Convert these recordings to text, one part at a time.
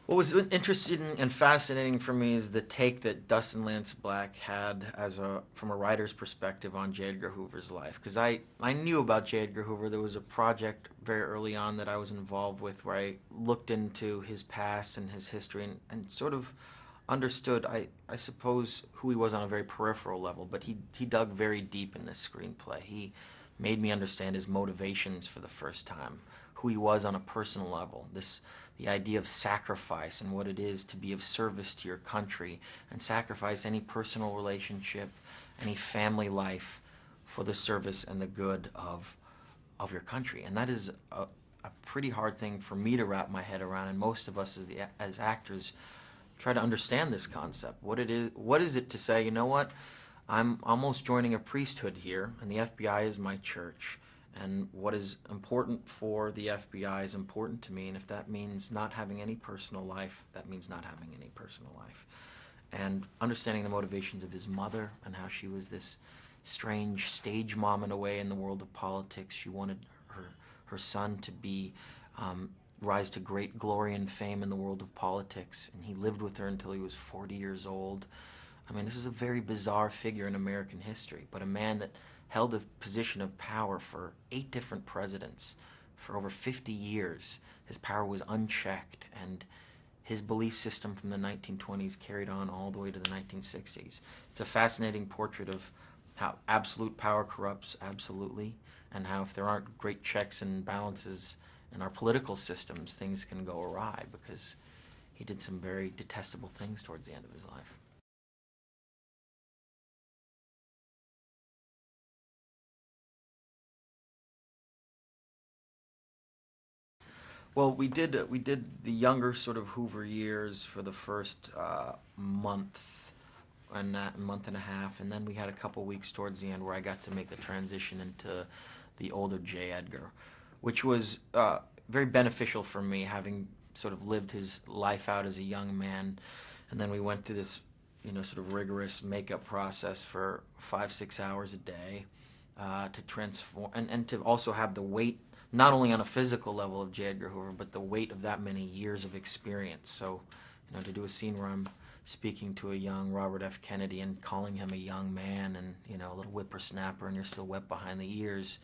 What was interesting and fascinating for me is the take that Dustin Lance Black had from a writer's perspective on J. Edgar Hoover's life. Because I knew about J. Edgar Hoover. There was a project very early on that I was involved with where I looked into his past and his history and sort of understood, I suppose, who he was on a very peripheral level. But he dug very deep in this screenplay. He made me understand his motivations for the first time, who he was on a personal level, the idea of sacrifice and what it is to be of service to your country and sacrifice any personal relationship, any family life for the service and the good of your country. And that is a pretty hard thing for me to wrap my head around, and most of us as actors try to understand this concept. What is it to say, you know what, I'm almost joining a priesthood here, and the FBI is my church. And what is important for the FBI is important to me, and if that means not having any personal life, that means not having any personal life. And understanding the motivations of his mother and how she was this strange stage mom in a way in the world of politics. She wanted her son to be rise to great glory and fame in the world of politics, and he lived with her until he was 40 years old. I mean, this is a very bizarre figure in American history, but a man that held a position of power for 8 different presidents for over 50 years. His power was unchecked, and his belief system from the 1920s carried on all the way to the 1960s. It's a fascinating portrait of how absolute power corrupts absolutely, and how if there aren't great checks and balances in our political systems, things can go awry, because he did some very detestable things towards the end of his life. Well, we did the younger sort of Hoover years for the first month and a month and a half, and then we had a couple weeks towards the end where I got to make the transition into the older J. Edgar, which was very beneficial for me, having sort of lived his life out as a young man, and then we went through this, sort of rigorous makeup process for 5-6 hours a day to transform and to also have the weight not only on a physical level of J. Edgar Hoover, but the weight of that many years of experience. So, to do a scene where I'm speaking to a young Robert F. Kennedy and calling him a young man and, a little whippersnapper and you're still wet behind the ears,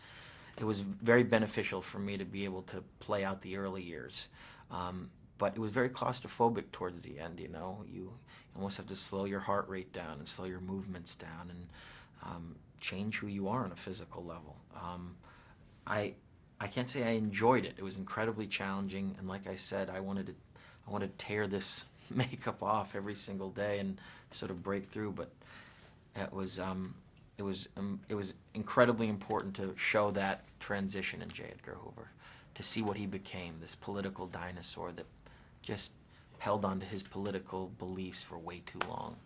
it was very beneficial for me to be able to play out the early years. But it was very claustrophobic towards the end, You almost have to slow your heart rate down and slow your movements down and change who you are on a physical level. I can't say I enjoyed it. It was incredibly challenging, and like I said, I wanted to tear this makeup off every single day and sort of break through. But it was incredibly important to show that transition in J. Edgar Hoover, to see what he became, this political dinosaur that just held on to his political beliefs for way too long.